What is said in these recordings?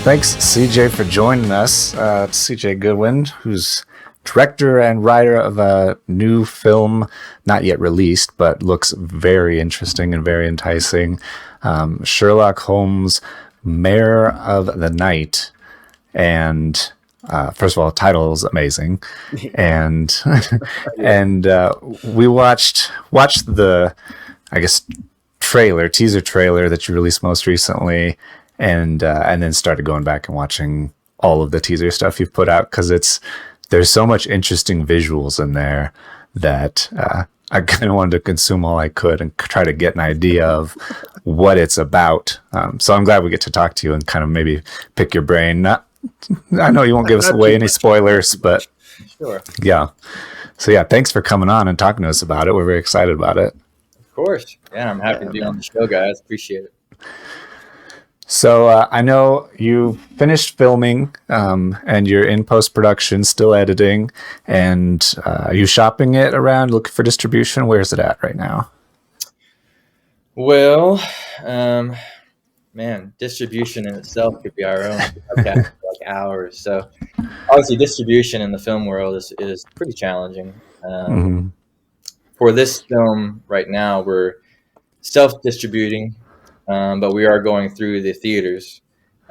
Thanks, CJ, for joining us. CJ Goodwyn, who's director and writer of a new film, not yet released, but looks very interesting and very enticing. Sherlock Holmes, Mare of the Night. And first of all, the title is amazing. And we watched the, I guess, teaser trailer that you released most recently, and then started going back and watching all of the teaser stuff you've put out, because there's so much interesting visuals in there that I kind of wanted to consume all I could and try to get an idea of what it's about. So I'm glad we get to talk to you and kind of maybe pick your brain. I know you won't give us away any spoilers, but sure. Yeah. So yeah, thanks for coming on and talking to us about it. We're very excited about it. Of course. Yeah, I'm happy to be on the show, guys. Appreciate it. So I know you finished filming and you're in post-production, still editing. And are you shopping it around, looking for distribution? Where's it at right now? Well, man, distribution in itself could be our own podcast for like hours. So obviously distribution in the film world is pretty challenging. For this film right now, we're self-distributing. But we are going through the theaters.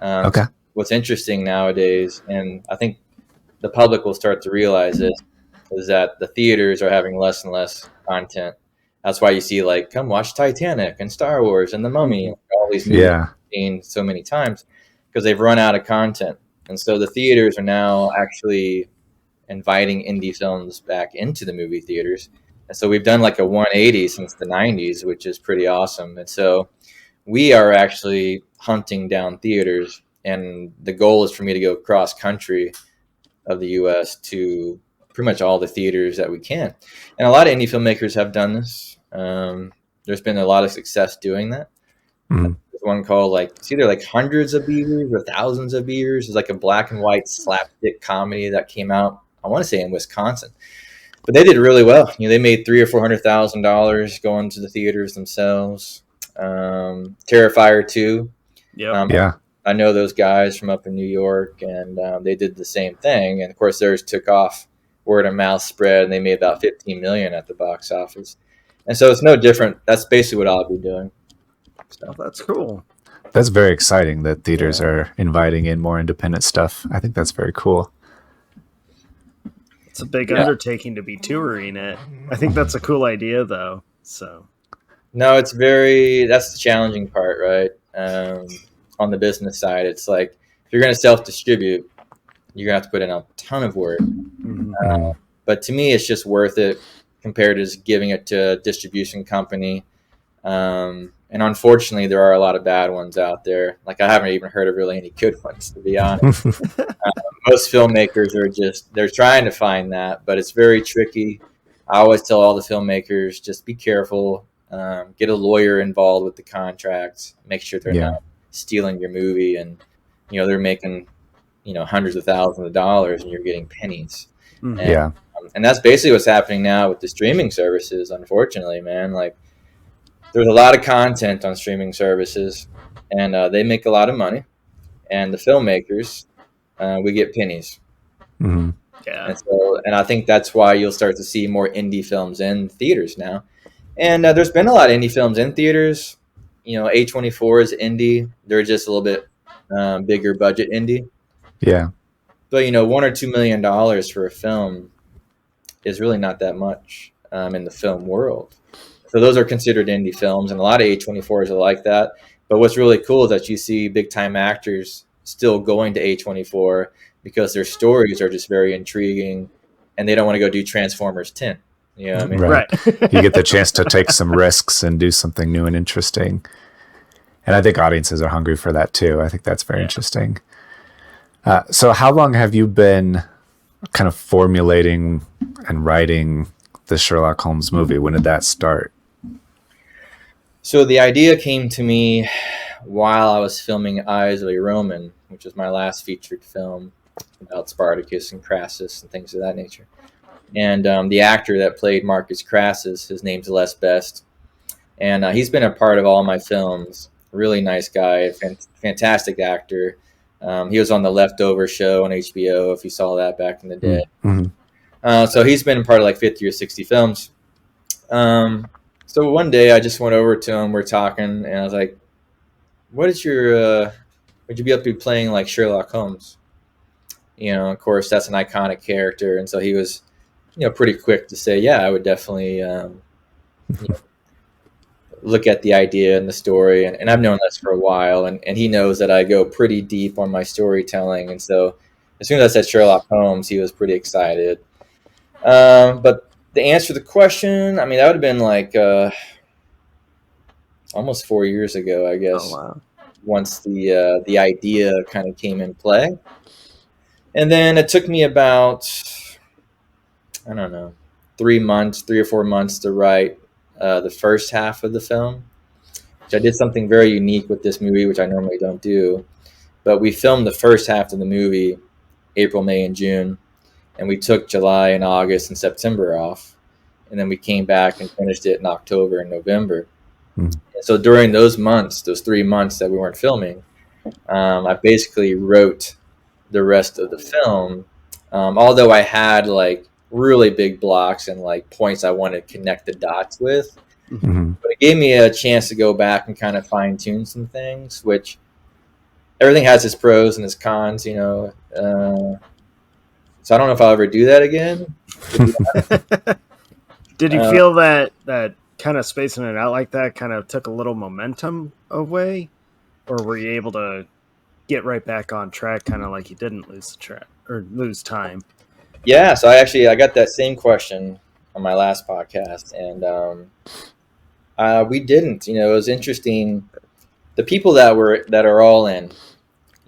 Okay. What's interesting nowadays, and I think the public will start to realize this, is that the theaters are having less and less content. That's why you see, like, come watch Titanic and Star Wars and The Mummy, and all these movies you've seen so many times, because they've run out of content. And so the theaters are now actually inviting indie films back into the movie theaters. And so we've done like a 180 since the 90s, which is pretty awesome. And so we are actually hunting down theaters, and the goal is for me to go cross country of the U.S. to pretty much all the theaters that we can. And a lot of indie filmmakers have done this. There's been a lot of success doing that. There's one called it's either like Hundreds of Beavers or Thousands of Beavers. It's like a black and white slapstick comedy that came out, I want to say, in Wisconsin. But they did really well. They made $300,000 or $400,000 going to the theaters themselves. Terrifier 2. Yeah. I know those guys from up in New York, and they did the same thing. And of course, theirs took off, word of mouth spread, and they made about $15 million at the box office. And so it's no different. That's basically what I'll be doing. So that's cool. That's very exciting that theaters are inviting in more independent stuff. I think that's very cool. It's a big undertaking to be touring it. I think that's a cool idea, though. So. No, that's the challenging part, right? On the business side, it's like, if you're going to self-distribute, you're going to have to put in a ton of work. But to me, it's just worth it compared to just giving it to a distribution company. And unfortunately, there are a lot of bad ones out there. Like, I haven't even heard of really any good ones, to be honest. Most filmmakers they're trying to find that, but it's very tricky. I always tell all the filmmakers, just be careful. Get a lawyer involved with the contracts. Make sure they're not stealing your movie, and they're making hundreds of thousands of dollars, and you're getting pennies. And that's basically what's happening now with the streaming services. Unfortunately, man, like, there's a lot of content on streaming services, and they make a lot of money, and the filmmakers, we get pennies. Yeah. And I think that's why you'll start to see more indie films in theaters now. And there's been a lot of indie films in theaters. A24 is indie. They're just a little bit bigger budget indie. Yeah. But, $1 or $2 million for a film is really not that much in the film world. So those are considered indie films, and a lot of A24s are like that. But what's really cool is that you see big-time actors still going to A24 because their stories are just very intriguing, and they don't want to go do Transformers 10. You know what I mean? Right. You get the chance to take some risks and do something new and interesting. And I think audiences are hungry for that too. I think that's very interesting. So how long have you been kind of formulating and writing the Sherlock Holmes movie? When did that start? So the idea came to me while I was filming Eyes of a Roman, which was my last featured film about Spartacus and Crassus and things of that nature. And the actor that played Marcus Crassus, his name's Les Best. And he's been a part of all my films. Really nice guy, fantastic actor. He was on the Leftover show on HBO, if you saw that back in the day. Mm-hmm. So he's been part of like 50 or 60 films. So one day I just went over to him, we're talking, and I was like, would you be up to playing like Sherlock Holmes? Of course, that's an iconic character. And so he was, pretty quick to say, yeah, I would definitely look at the idea and the story. And I've known this for a while. And he knows that I go pretty deep on my storytelling. And so as soon as I said Sherlock Holmes, he was pretty excited. But the answer to the question, I mean, that would have been like almost 4 years ago, I guess. Oh, wow. Once the idea kind of came in play. And then it took me about, I don't know, 3 or 4 months to write the first half of the film, which I did something very unique with this movie, which I normally don't do. But we filmed the first half of the movie April, May, and June, and we took July and August and September off. And then we came back and finished it in October and November. And so during those 3 months that we weren't filming, I basically wrote the rest of the film. Although I had like really big blocks and like points I wanted to connect the dots with, but it gave me a chance to go back and kind of fine tune some things, which everything has its pros and its cons, So I don't know if I'll ever do that again. Did you feel that kind of spacing it out like that kind of took a little momentum away, or were you able to get right back on track, kind of like you didn't lose the track or lose time? Yeah, so I got that same question on my last podcast, and we didn't. It was interesting. The people that are all in,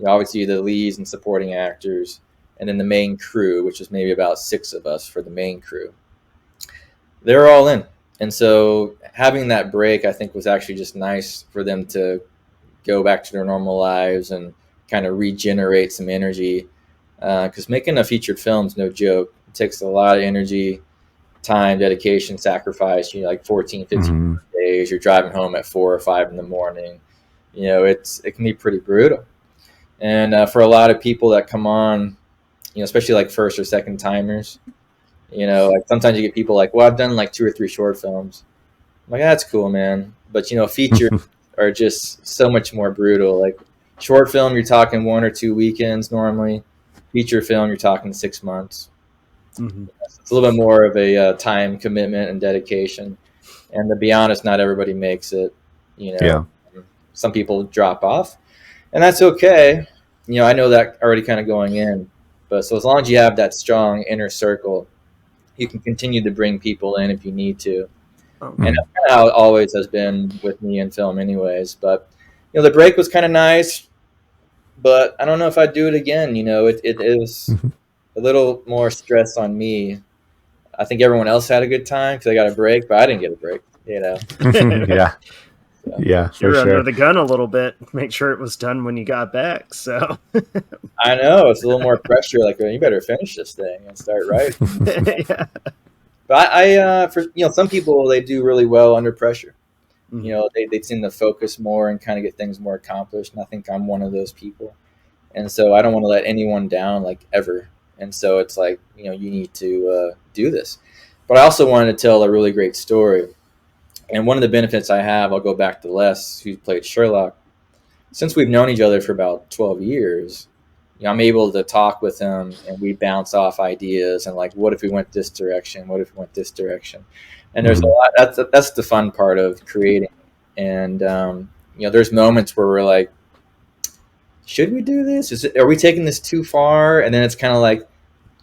obviously the leads and supporting actors, and then the main crew, which is maybe about 6 of us for the main crew. They're all in, and so having that break, I think, was actually just nice for them to go back to their normal lives and kind of regenerate some energy. Because making a featured film is no joke. It takes a lot of energy, time, dedication, sacrifice. Like 14, 15 days. You're driving home at 4 or 5 in the morning. It can be pretty brutal. And for a lot of people that come on, especially like first or second timers, like sometimes you get people like, well, I've done like 2 or 3 short films. I'm like, that's cool, man. But features are just so much more brutal. Like short film, you're talking 1 or 2 weekends normally. Feature film, you're talking 6 months. It's a little bit more of a time commitment and dedication. And to be honest, not everybody makes it. Some people drop off, and that's okay. I know that already kind of going in. But so as long as you have that strong inner circle, you can continue to bring people in if you need to. And that's kind of how it always has been with me in film anyways. But, the break was kind of nice, but I don't know if I'd do it again. It is a little more stress on me. I think everyone else had a good time because they got a break, but I didn't get a break, Yeah. So. Yeah, you're under the gun a little bit. Make sure it was done when you got back. So I know it's a little more pressure. Like, well, you better finish this thing and start writing. Yeah. But for some people, they do really well under pressure. They tend to focus more and kind of get things more accomplished. And I think I'm one of those people. And so I don't want to let anyone down, like, ever. And so it's like, you need to do this. But I also wanted to tell a really great story. And one of the benefits I have, I'll go back to Les, who played Sherlock. Since we've known each other for about 12 years, I'm able to talk with him and we bounce off ideas and like, what if we went this direction? What if we went this direction? And there's a lot. That's the fun part of creating. And there's moments where we're like, should we do this? Are we taking this too far? And then it's kind of like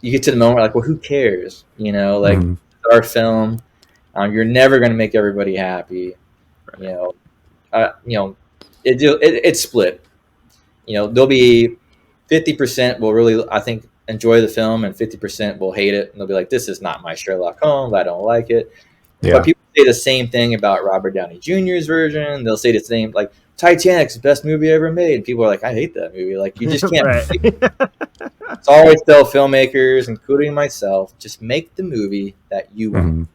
you get to the moment like, well, who cares? It's our film. You're never going to make everybody happy. It's split. There'll be 50% will really, I think, enjoy the film, and 50% will hate it, and they'll be like, "This is not my Sherlock Holmes. I don't like it." Yeah. But people say the same thing about Robert Downey Jr.'s version. They'll say the same, like, Titanic's the best movie ever made. And people are like, I hate that movie. Like, you just can't. It's always tell filmmakers, including myself, just make the movie that you want.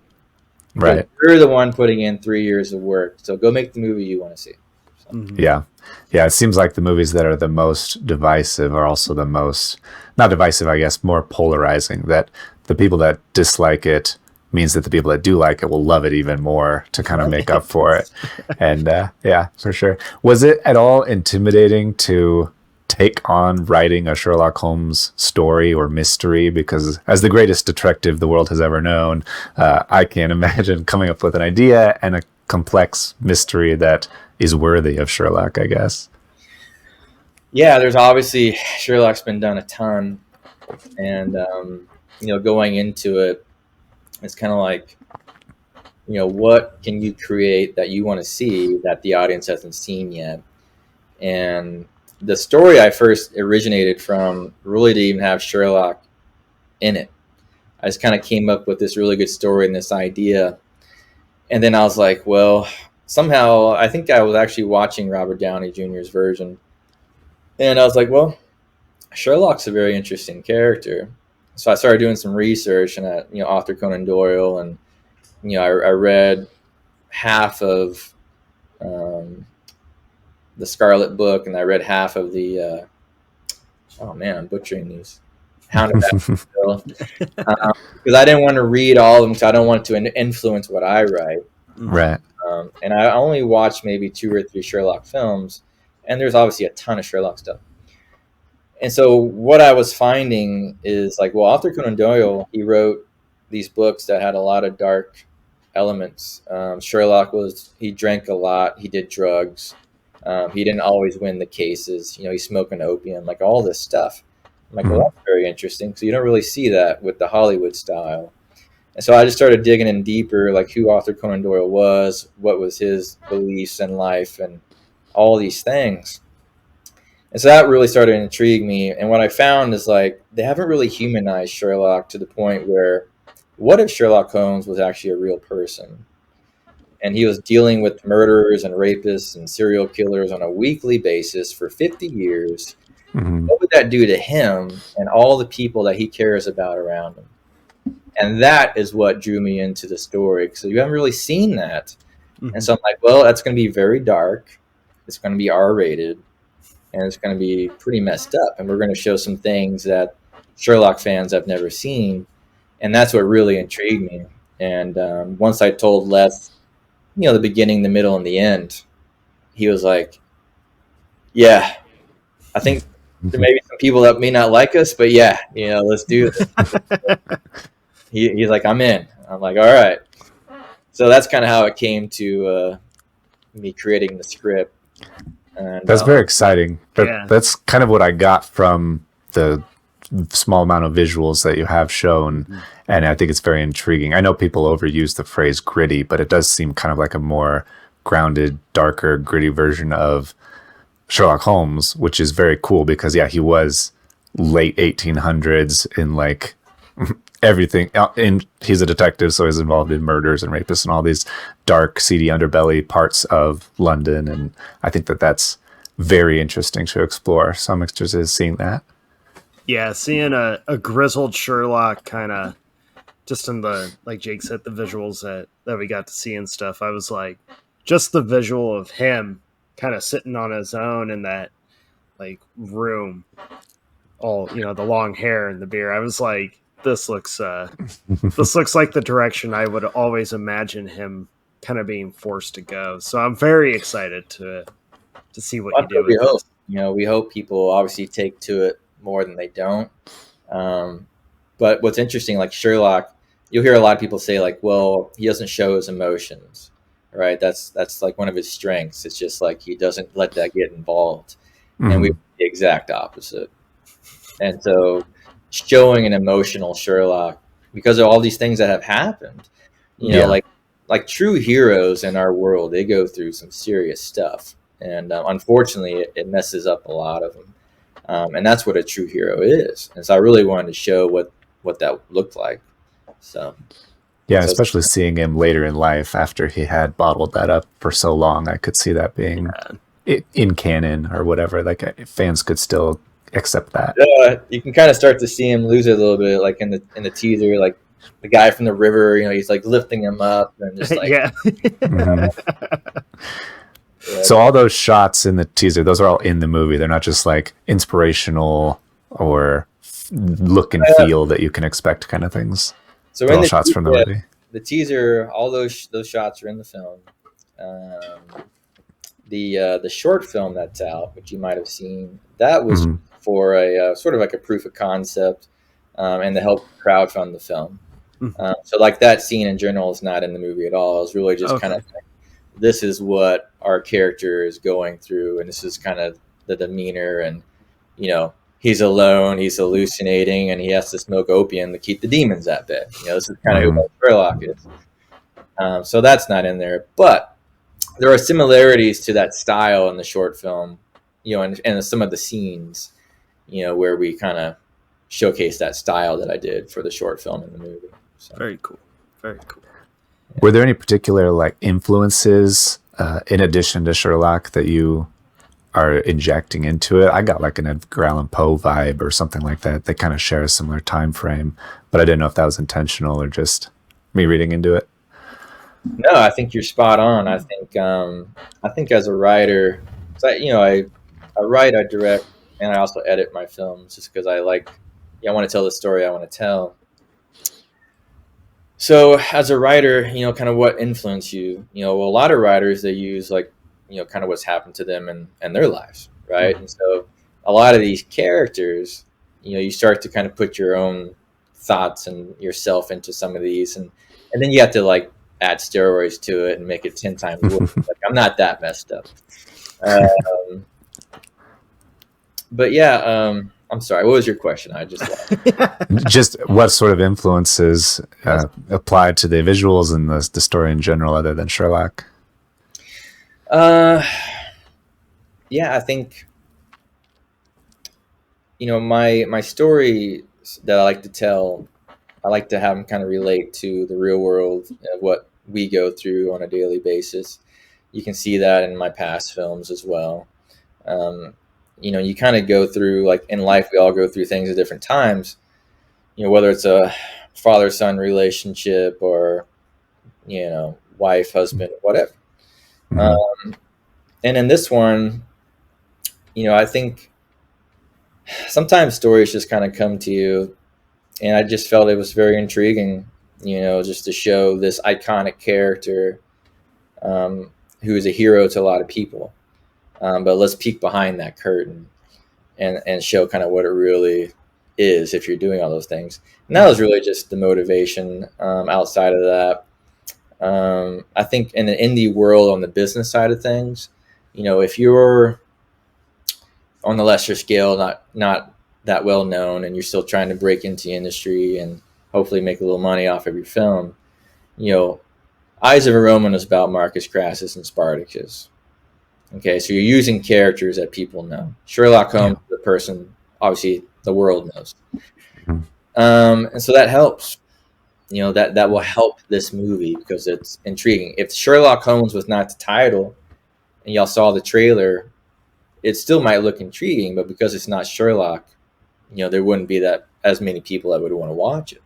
Right. You're the one putting in 3 years of work, so go make the movie you want to see. So. Mhm. Yeah. It seems like the movies that are the most divisive are also the most, not divisive, I guess, more polarizing. That the people that dislike it means that the people that do like it will love it even more to kind of make up for it. And yeah, for sure. Was it at all intimidating to take on writing a Sherlock Holmes story or mystery? Because as the greatest detective the world has ever known, I can't imagine coming up with an idea and a complex mystery that is worthy of Sherlock, I guess. Yeah, there's obviously Sherlock's been done a ton, and going into it, it's kind of like, what can you create that you want to see that the audience hasn't seen yet? And the story I first originated from really didn't even have Sherlock in it. I just kind of came up with this really good story and this idea. And then I was like, well, somehow I think I was actually watching Robert Downey Jr.'s version. And I was like, well, Sherlock's a very interesting character. So I started doing some research and Arthur Conan Doyle. And, I read half of the Scarlet Book, and I read half of the, oh man, I'm butchering these. Hound of Baskerville. Because I didn't want to read all of them, because I don't want it to influence what I write. Right. And I only watched maybe 2 or 3 Sherlock films, and there's obviously a ton of Sherlock stuff. And so what I was finding is like, well, Arthur Conan Doyle, he wrote these books that had a lot of dark elements. Sherlock he drank a lot, he did drugs, he didn't always win the cases. He's smoking opium, like all this stuff. I'm like, well, that's very interesting, because you don't really see that with the Hollywood style. And so I just started digging in deeper, like who Arthur Conan Doyle was, what was his beliefs in life, and all these things. And so that really started to intrigue me. And what I found is like they haven't really humanized Sherlock to the point where, what if Sherlock Holmes was actually a real person? And he was dealing with murderers and rapists and serial killers on a weekly basis for 50 years. Mm-hmm. What would that do to him and all the people that he cares about around him? And that is what drew me into the story, because you haven't really seen that. And so I'm like, well, that's going to be very dark. It's going to be R-rated. And it's going to be pretty messed up. And we're going to show some things that Sherlock fans have never seen. And that's what really intrigued me. And once I told Les, the beginning, the middle, and the end, he was like, yeah, I think there may be some people that may not like us, but yeah, let's do this. He's like, I'm in. I'm like, all right. So that's kind of how it came to me creating the script. And, that's very exciting. Yeah. That's kind of what I got from the small amount of visuals that you have shown. And I think it's very intriguing. I know people overuse the phrase gritty, but it does seem kind of like a more grounded, darker, gritty version of Sherlock Holmes, which is very cool because, yeah, he was late 1800s in like everything. And he's a detective, so he's involved in murders and rapists and all these dark, seedy underbelly parts of London. And I think that that's very interesting to explore. So I'm interested in seeing that. Yeah, seeing a grizzled Sherlock kind of just in the, like Jake said, the visuals that we got to see and stuff. I was like, just the visual of him kind of sitting on his own in that like room, all, the long hair and the beard. I was like, this looks like the direction I would always imagine him kind of being forced to go. So I'm very excited to see what you do with hope. this. We hope people obviously take to it more than they don't. But what's interesting, like Sherlock, you'll hear a lot of people say like, well, he doesn't show his emotions, right? That's like one of his strengths. It's just like he doesn't let that get involved. Mm-hmm. And we're the exact opposite. And so showing an emotional Sherlock, because of all these things that have happened, like true heroes in our world, they go through some serious stuff. And unfortunately, it messes up a lot of them. And that's what a true hero is. And so I really wanted to show what that looked like. So, yeah, especially seeing him later in life after he had bottled that up for so long, I could see that being in canon or whatever. Like fans could still accept that. You can kind of start to see him lose it a little bit, like in the teaser, like the guy from the river. He's like lifting him up and just like yeah. Mm-hmm. Yeah. So all those shots in the teaser, those are all in the movie. They're not just like inspirational or look and feel that you can expect kind of things. So They're in all shots from the movie. the teaser, all those shots are in the film. The short film that's out, which you might have seen, that was Mhm. for a sort of like a proof of concept, and to help crowdfund the film. So like that scene in general is not in the movie at all. It's really just kind of like, this is what our character is going through, and this is kind of the demeanor, and he's alone, he's hallucinating, and he has to smoke opium to keep the demons at bay. This is kind of who Sherlock is. So that's not in there, but there are similarities to that style in the short film, and some of the scenes, where we kind of showcase that style that I did for the short film in the movie. So. Very cool. Very cool. Were there any particular like influences in addition to Sherlock that you are injecting into it? I got like an Edgar Allan Poe vibe or something like that. They kind of share a similar time frame, but I didn't know if that was intentional or just me reading into it. No, I think you're spot on. I think as a writer, I write, I direct, and I also edit my films just because I want to tell the story I want to tell. So as a writer, kind of what influenced you, a lot of writers, they use kind of what's happened to them and their lives. Right. And so a lot of these characters, you start to kind of put your own thoughts and yourself into some of these. And then you have to like add steroids to it and make it 10 times worse. Like, I'm not that messed up. But yeah, I'm sorry. What was your question? I just just what sort of influences applied to the visuals and the story in general, other than Sherlock? Yeah, I think my story that I like to tell. I like to have them kind of relate to the real world of what we go through on a daily basis. You can see that in my past films as well. You kind of go through, like in life, we all go through things at different times, whether it's a father-son relationship or, wife, husband, whatever. And in this one, I think sometimes stories just kind of come to you, and I just felt it was very intriguing, just to show this iconic character who is a hero to a lot of people. But let's peek behind that curtain and show kind of what it really is if you're doing all those things. And that was really just the motivation. Outside of that, I think in the indie world, on the business side of things, if you're on the lesser scale, not that well known, and you're still trying to break into the industry and hopefully make a little money off of your film, Eyes of a Roman is about Marcus Crassus and Spartacus. Okay, so you're using characters that people know. Sherlock Holmes, the person, obviously, the world knows. And so that helps. That will help this movie because it's intriguing. If Sherlock Holmes was not the title and y'all saw the trailer, it still might look intriguing, but because it's not Sherlock, there wouldn't be that as many people that would want to watch it.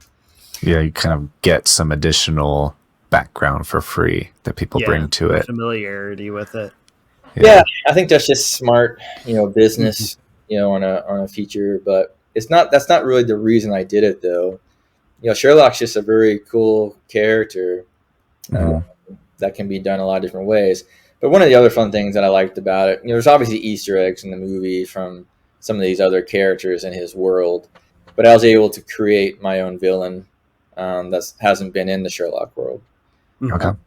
Yeah, you kind of get some additional background for free that people bring to it. Familiarity with it. Yeah, I think that's just smart, business, on a feature. But that's not really the reason I did it, though. Sherlock's just a very cool character that can be done a lot of different ways. But one of the other fun things that I liked about it, there's obviously Easter eggs in the movie from some of these other characters in his world, but I was able to create my own villain that hasn't been in the Sherlock world. Okay. And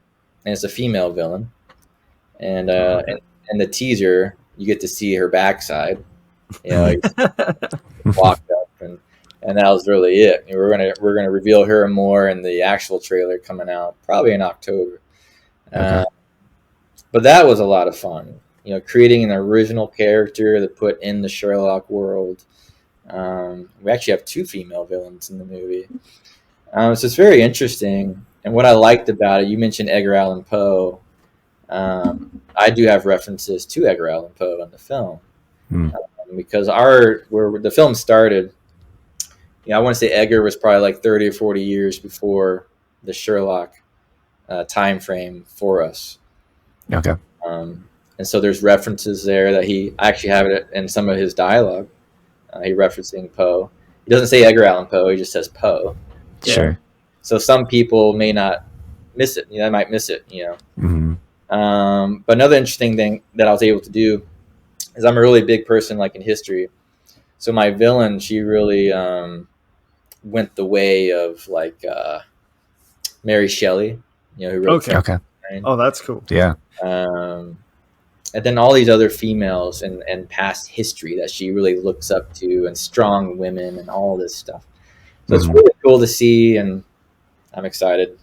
it's a female villain. And in the teaser, you get to see her backside. Walked up, and that was really it. We're gonna reveal her more in the actual trailer coming out probably in October. Okay. But that was a lot of fun. Creating an original character to put in the Sherlock world. We actually have 2 female villains in the movie. So it's very interesting. And what I liked about it, you mentioned Edgar Allan Poe. I do have references to Edgar Allan Poe in the film because where the film started, I want to say Edgar was probably like 30 or 40 years before the Sherlock time frame for us. Okay. And so there's references there that I actually have it in some of his dialogue. He referencing Poe. He doesn't say Edgar Allan Poe. He just says Poe. Sure. So some people may not miss it. They might miss it. Mm-hmm. But another interesting thing that I was able to do is I'm a really big person, like in history. So my villain, she really went the way of like Mary Shelley, who wrote. Okay. Right? Oh, that's cool. Yeah. And then all these other females and past history that she really looks up to, and strong women and all this stuff. So it's really cool to see, and I'm excited.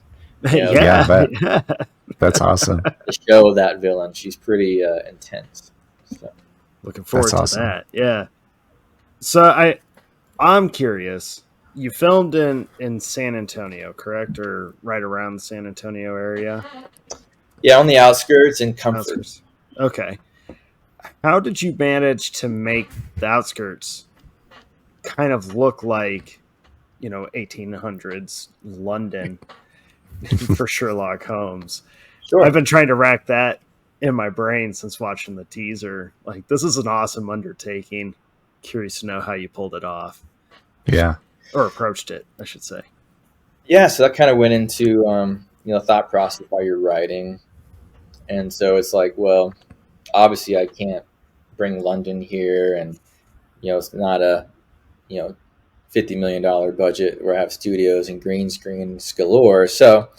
Yeah, I bet. That's awesome. To show that villain, she's pretty intense. So. Looking forward to that. Yeah. So I'm curious. You filmed in San Antonio, correct, or right around the San Antonio area? Yeah, on the outskirts in Comfort. Okay. How did you manage to make the outskirts kind of look like, 1800s London for Sherlock Holmes? Sure. I've been trying to rack that in my brain since watching the teaser. Like, this is an awesome undertaking. Curious to know how you pulled it off. Yeah. Or approached it, I should say. Yeah, so that kind of went into thought process while you're writing. And so it's like, well, obviously I can't bring London here, and it's not a $50 million budget where I have studios and green screens galore. So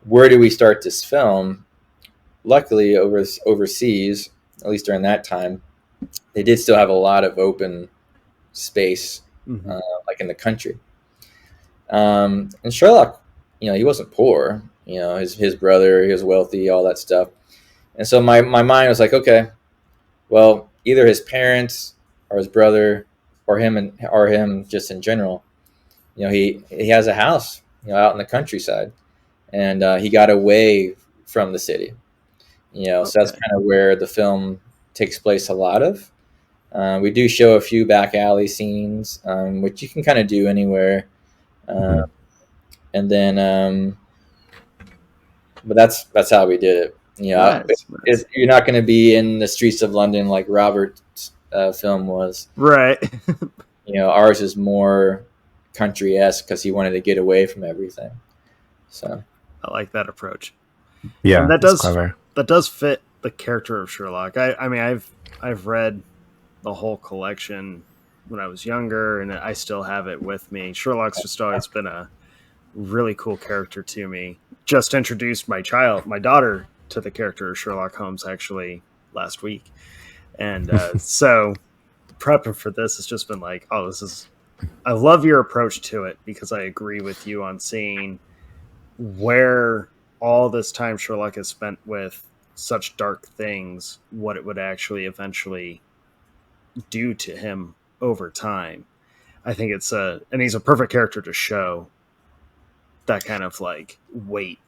where do we start this film? Luckily, overseas, at least during that time, they did still have a lot of open space, like in the country. And Sherlock, he wasn't poor. His brother, he was wealthy, all that stuff. And so my mind was like, okay, well, either his parents or his brother or him just in general, he has a house, out in the countryside, and he got away from the city. So that's kind of where the film takes place a lot of. We do show a few back alley scenes, which you can kind of do anywhere. And then, but that's how we did it. Nice. You're not going to be in the streets of London like Robert's film was. Right. Ours is more country-esque because he wanted to get away from everything. So I like that approach. Yeah, and that's clever. That does fit the character of Sherlock. I mean, I've read the whole collection when I was younger, and I still have it with me. Sherlock's just always been a really cool character to me. Just introduced my daughter, to the character of Sherlock Holmes actually last week. And so prepping for this has just been like, I love your approach to it, because I agree with you on seeing where all this time Sherlock has spent with such dark things, what it would actually eventually do to him over time. I think and he's a perfect character to show that kind of like weight.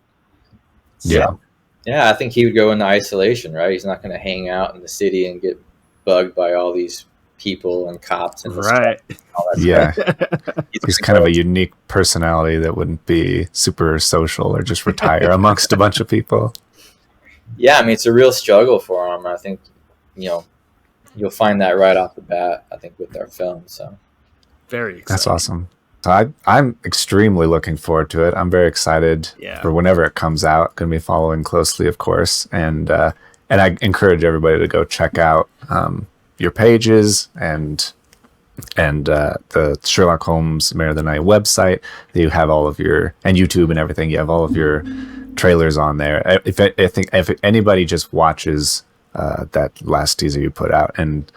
So, yeah, I think he would go into isolation, right? He's not going to hang out in the city and get bugged by all these people and cops and right. He's kind of a unique personality that wouldn't be super social or just retire amongst a bunch of people. Yeah, I mean, it's a real struggle for him. I think you'll find that right off the bat, I think, with our film. So very exciting. That's awesome. So I'm extremely looking forward to it. I'm very excited for whenever it comes out. Going to be following closely, of course, and I encourage everybody to go check out your pages and the Sherlock Holmes Mare the Night website. You have all of your, and YouTube and everything. You have all of your trailers on there. If anybody just watches that last teaser you put out, and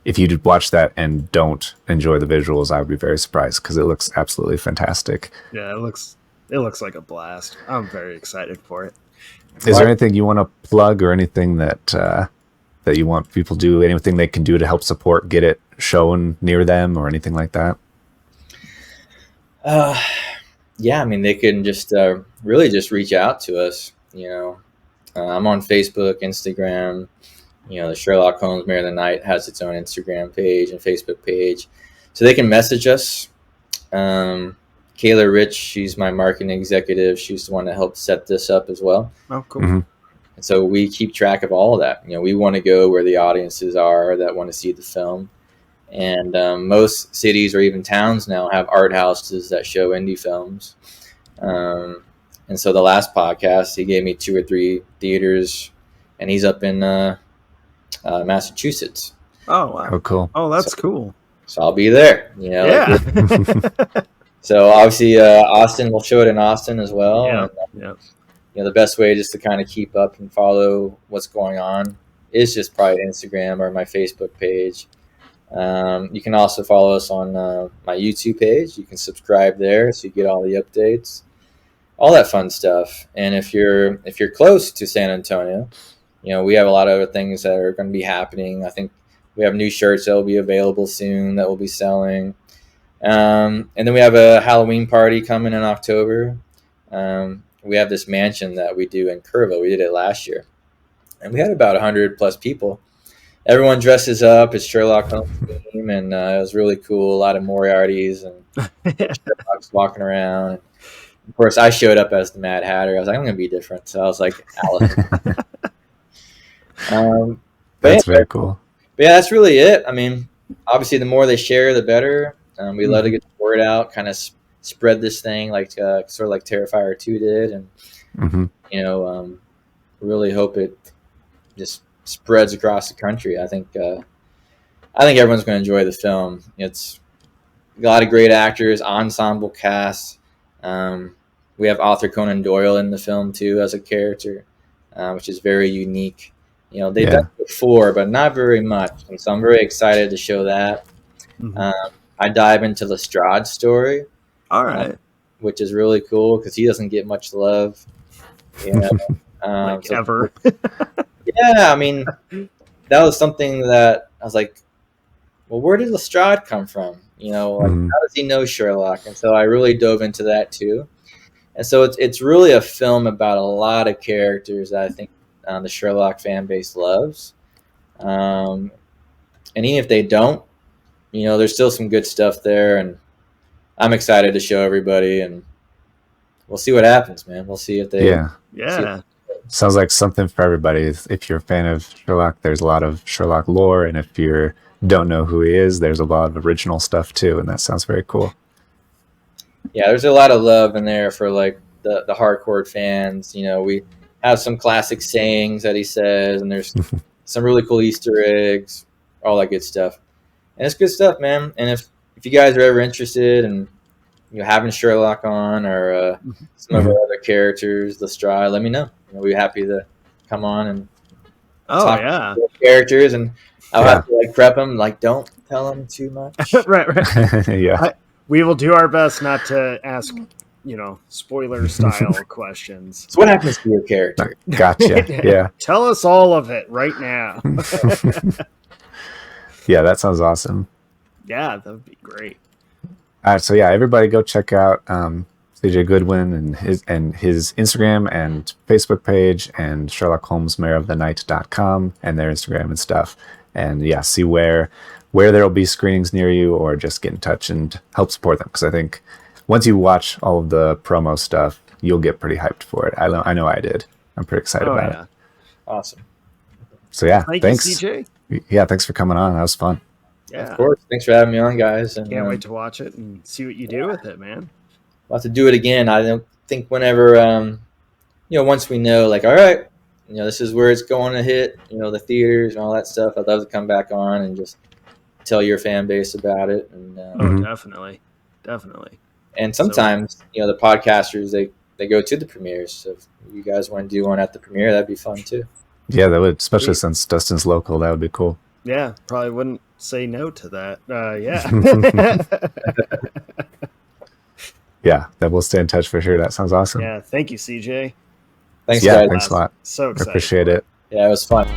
if you watch that and don't enjoy the visuals, I would be very surprised, because it looks absolutely fantastic. Yeah, it looks like a blast. I'm very excited for it. Is there anything you want to plug, or anything that you want people to do, anything they can do to help support, get it shown near them, or anything like that? Yeah, I mean, they can just really just reach out to us. I'm on Facebook, Instagram. The Sherlock Holmes Mare of the Night has its own Instagram page and Facebook page, so they can message us. Kayla Rich, she's my marketing executive. She's the one that helped set this up as well. Oh, cool. so we keep track of all of that. We want to go where the audiences are that want to see the film. And most cities or even towns now have art houses that show indie films. And so the last podcast, he gave me 2 or 3 theaters, and he's up in Massachusetts. Oh, wow. Oh, cool. Oh, that's cool. So I'll be there. Yeah. So obviously Austin, we'll show it in Austin as well. Yeah. And, Yeah. the best way just to kind of keep up and follow what's going on is just probably Instagram or my Facebook page. You can also follow us on my YouTube page. You can subscribe there so you get all the updates, all that fun stuff. And if you're close to San Antonio, we have a lot of other things that are going to be happening. I think we have new shirts that will be available soon that we'll be selling. And then we have a Halloween party coming in October. We have this mansion that we do in Curva. We did it last year, and we had about 100 plus people. Everyone dresses up. It's Sherlock Holmes theme, and it was really cool. A lot of Moriartys and Sherlock's walking around. Of course, I showed up as the Mad Hatter. I was like, I'm going to be different. So I was like, Alice. That's very cool. But yeah, that's really it. I mean, obviously, the more they share, the better. We love to get the word out, kind of spread this thing, like sort of like Terrifier 2 did, and really hope it just spreads across the country. I think everyone's going to enjoy the film. It's a lot of great actors, ensemble cast. We have author Conan Doyle in the film too as a character, which is very unique. They've done it before, but not very much, and so I'm very excited to show that. I dive into Lestrade's story, All right, which is really cool because he doesn't get much love. Ever. Yeah, I mean, that was something that I was like, well, where did Lestrade come from? How does he know Sherlock? And so I really dove into that too. And so it's really a film about a lot of characters that I think the Sherlock fan base loves. And even if they don't, there's still some good stuff there. And I'm excited to show everybody, and we'll see what happens, man. We'll see if they... Yeah. Sounds like something for everybody. If you're a fan of Sherlock, there's a lot of Sherlock lore, and if you don't know who he is, there's a lot of original stuff too, and that sounds very cool. Yeah, there's a lot of love in there for like the hardcore fans. We have some classic sayings that he says, and there's some really cool Easter eggs, all that good stuff. And it's good stuff, man. And if you guys are ever interested in having Sherlock on or some of our other characters, Lestrade, let me know. We'll be happy to come on and talk to the characters, and I'll have to prep them. Don't tell them too much. right. Yeah. We will do our best not to ask, spoiler style questions. So what happens to your character? Gotcha. Yeah. Tell us all of it right now. Yeah, that sounds awesome. Yeah, that would be great. All right, so everybody go check out CJ Goodwyn and his Instagram and Facebook page, and Sherlock Holmes mareofthe.night.com and their Instagram and stuff. And see where there will be screenings near you, or just get in touch and help support them. Because I think once you watch all of the promo stuff, you'll get pretty hyped for it. I know I did. I'm pretty excited about it. Awesome. So thanks. You, CJ. Yeah, thanks for coming on. That was fun. Yeah. Of course. Thanks for having me on, guys. And can't wait to watch it and see what you do with it, man. We'll have to do it again. I don't think whenever, once we know, all right, this is where it's going to hit, the theaters and all that stuff, I'd love to come back on and just tell your fan base about it. And definitely. And sometimes, the podcasters, they go to the premieres. So if you guys want to do one at the premiere, that'd be fun too. Yeah, that would, especially since Dustin's local, that would be cool. Yeah, probably wouldn't say no to that. Yeah, that we'll stay in touch for sure. That sounds awesome. Yeah, thank you, CJ. Thanks, guys. Thanks a lot. So excited. I appreciate it. Yeah, it was fun.